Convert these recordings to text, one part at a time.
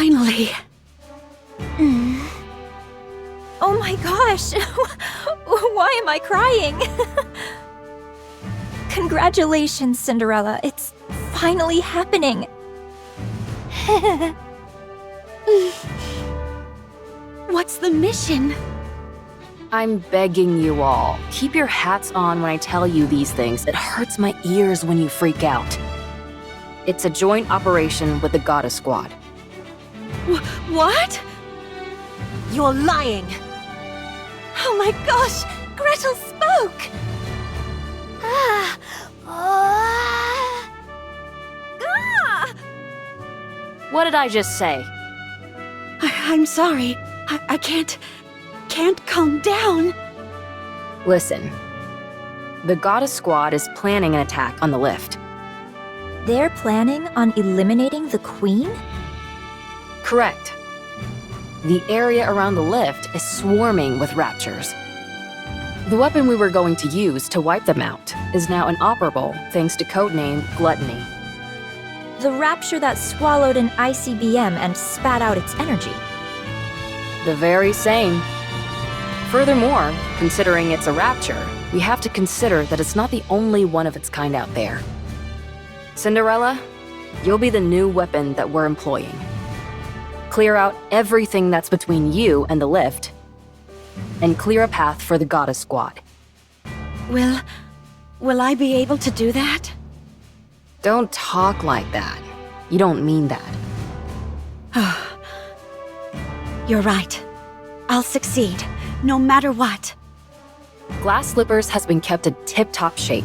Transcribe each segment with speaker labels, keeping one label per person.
Speaker 1: Finally.
Speaker 2: Oh my gosh! Why am I crying? Congratulations, Cinderella. It's finally happening.
Speaker 1: What's the mission?
Speaker 3: I'm begging you all, keep your hats on when I tell you these things. It hurts my ears when you freak out. It's a joint operation with the Goddess Squad.
Speaker 1: What?
Speaker 4: You're lying!
Speaker 1: Oh my gosh! Gretel spoke!
Speaker 3: What did I just say?
Speaker 1: I'm sorry. I can't calm down.
Speaker 3: Listen. The Goddess Squad is planning an attack on the lift.
Speaker 2: They're planning on eliminating the Queen?
Speaker 3: Correct. The area around the lift is swarming with raptures. The weapon we were going to use to wipe them out is now inoperable thanks to codename Gluttony.
Speaker 2: The rapture that swallowed an ICBM and spat out its energy.
Speaker 3: The very same. Furthermore, considering it's a rapture, we have to consider that it's not the only one of its kind out there. Cinderella, you'll be the new weapon that we're employing. Clear out everything that's between you and the lift, and clear a path for the Goddess Squad.
Speaker 1: Will I be able to do that?
Speaker 3: Don't talk like that. You don't mean that.
Speaker 1: You're right. I'll succeed, no matter what.
Speaker 3: Glass Slippers has been kept in tip-top shape.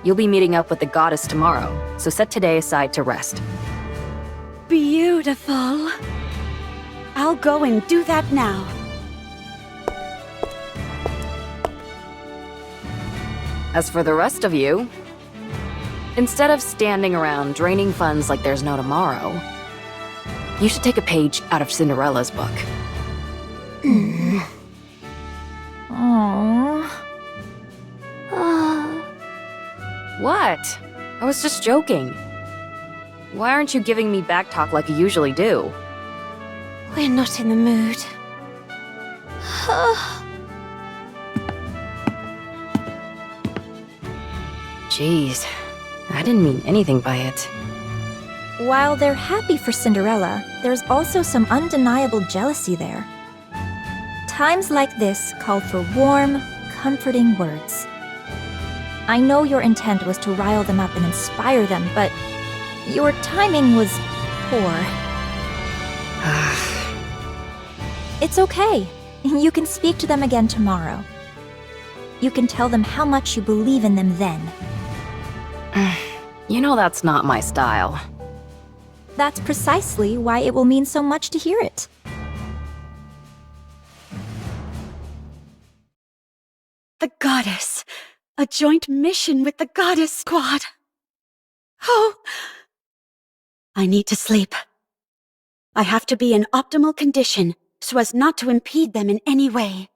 Speaker 3: You'll be meeting up with the goddess tomorrow, so set today aside to rest.
Speaker 1: Beautiful. I'll go and do that now.
Speaker 3: As for the rest of you, instead of standing around draining funds like there's no tomorrow, you should take a page out of Cinderella's book.
Speaker 2: Aww.
Speaker 3: What? I was just joking. Why aren't you giving me back talk like you usually do?
Speaker 4: We're not in the mood.
Speaker 3: Jeez, I didn't mean anything by it.
Speaker 2: While they're happy for Cinderella, there's also some undeniable jealousy there. Times like this call for warm, comforting words. I know your intent was to rile them up and inspire them, but your timing was poor. It's okay. You can speak to them again tomorrow. You can tell them how much you believe in them then.
Speaker 3: You know that's not my style.
Speaker 2: That's precisely why it will mean so much to hear it.
Speaker 1: The goddess. A joint mission with the Goddess Squad. Oh! I need to sleep. I have to be in optimal condition so as not to impede them in any way.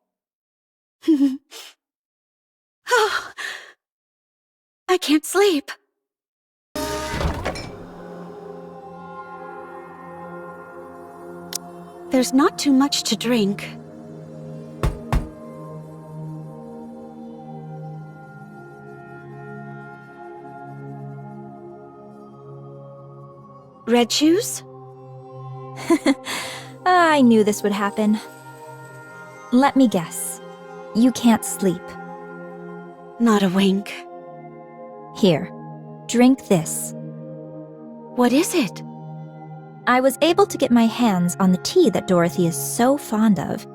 Speaker 1: Oh! I can't sleep. There's not too much to drink. Red shoes?
Speaker 2: I knew this would happen. Let me guess. You can't sleep.
Speaker 1: Not a wink.
Speaker 2: Here, drink this.
Speaker 1: What is it?
Speaker 2: I was able to get my hands on the tea that Dorothy is so fond of.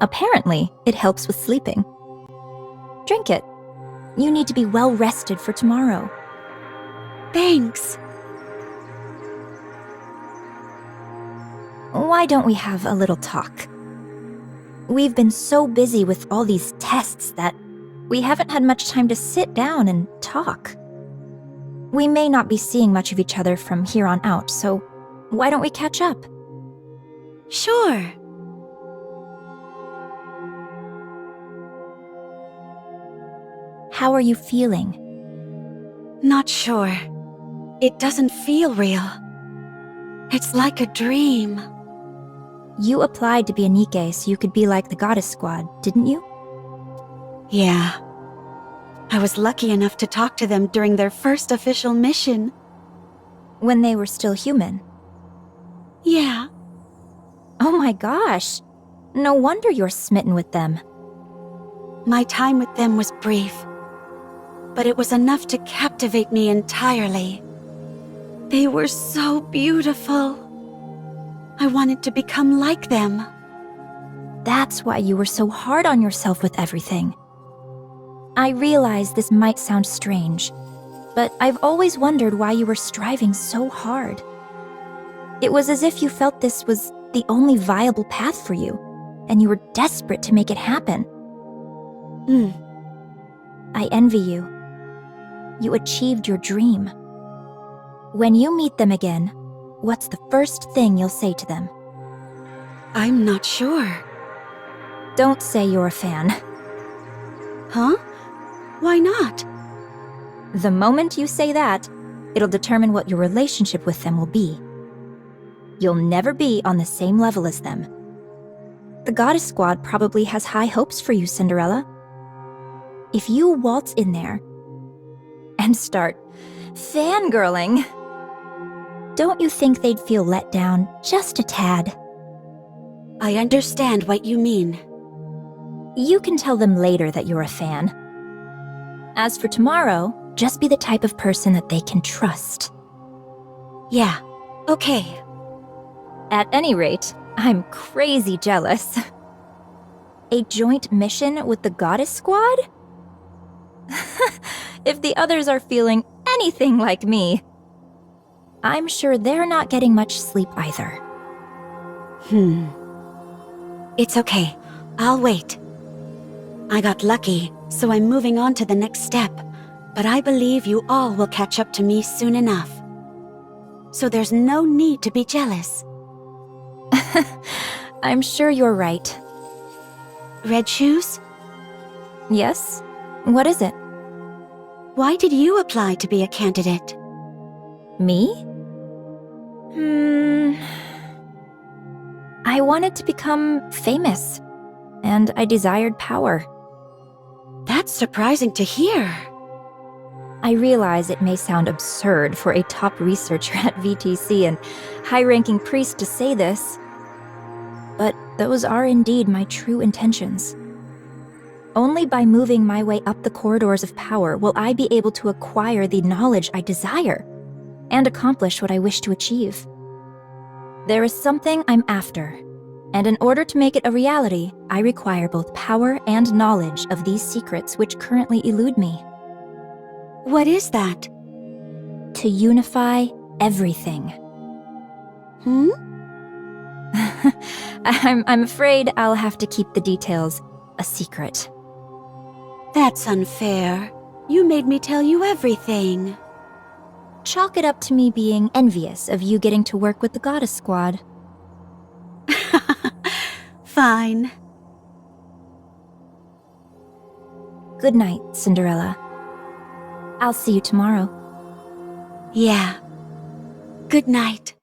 Speaker 2: Apparently, it helps with sleeping. Drink it. You need to be well rested for tomorrow.
Speaker 1: Thanks.
Speaker 2: Why don't we have a little talk? We've been so busy with all these tests that we haven't had much time to sit down and talk. We may not be seeing much of each other from here on out, so why don't we catch up?
Speaker 1: Sure.
Speaker 2: How are you feeling?
Speaker 1: Not sure. It doesn't feel real. It's like a dream.
Speaker 2: You applied to be a NIKKE so you could be like the Goddess Squad, didn't you?
Speaker 1: Yeah. I was lucky enough to talk to them during their first official mission.
Speaker 2: When they were still human.
Speaker 1: Yeah.
Speaker 2: Oh my gosh! No wonder you're smitten with them.
Speaker 1: My time with them was brief, but it was enough to captivate me entirely. They were so beautiful. I wanted to become like them.
Speaker 2: That's why you were so hard on yourself with everything. I realize this might sound strange, but I've always wondered why you were striving so hard. It was as if you felt this was the only viable path for you, and you were desperate to make it happen. I envy you. You achieved your dream. When you meet them again, what's the first thing you'll say to them?
Speaker 1: I'm not sure.
Speaker 2: Don't say you're a fan.
Speaker 1: Huh? Why not?
Speaker 2: The moment you say that, it'll determine what your relationship with them will be. You'll never be on the same level as them. The Goddess Squad probably has high hopes for you, Cinderella. If you waltz in there and start fangirling, don't you think they'd feel let down just a tad?
Speaker 1: I understand what you mean.
Speaker 2: You can tell them later that you're a fan. As for tomorrow, just be the type of person that they can trust.
Speaker 1: Yeah, okay.
Speaker 2: At any rate, I'm crazy jealous. A joint mission with the Goddess Squad? If the others are feeling anything like me, I'm sure they're not getting much sleep either.
Speaker 1: It's okay. I'll wait. I got lucky, so I'm moving on to the next step, but I believe you all will catch up to me soon enough. So there's no need to be jealous.
Speaker 2: I'm sure you're right.
Speaker 1: Red Shoes?
Speaker 2: Yes? What is it?
Speaker 1: Why did you apply to be a candidate?
Speaker 2: Me? I wanted to become famous, and I desired power.
Speaker 1: That's surprising to hear.
Speaker 2: I realize it may sound absurd for a top researcher at VTC and high-ranking priest to say this, but those are indeed my true intentions. Only by moving my way up the corridors of power will I be able to acquire the knowledge I desire and accomplish what I wish to achieve. There is something I'm after, and in order to make it a reality, I require both power and knowledge of these secrets which currently elude me.
Speaker 1: What is that?
Speaker 2: To unify everything. I'm afraid I'll have to keep the details a secret.
Speaker 1: That's unfair. You made me tell you everything.
Speaker 2: Chalk it up to me being envious of you getting to work with the Goddess Squad.
Speaker 1: Fine.
Speaker 2: Good night, Cinderella. I'll see you tomorrow.
Speaker 1: Yeah. Good night.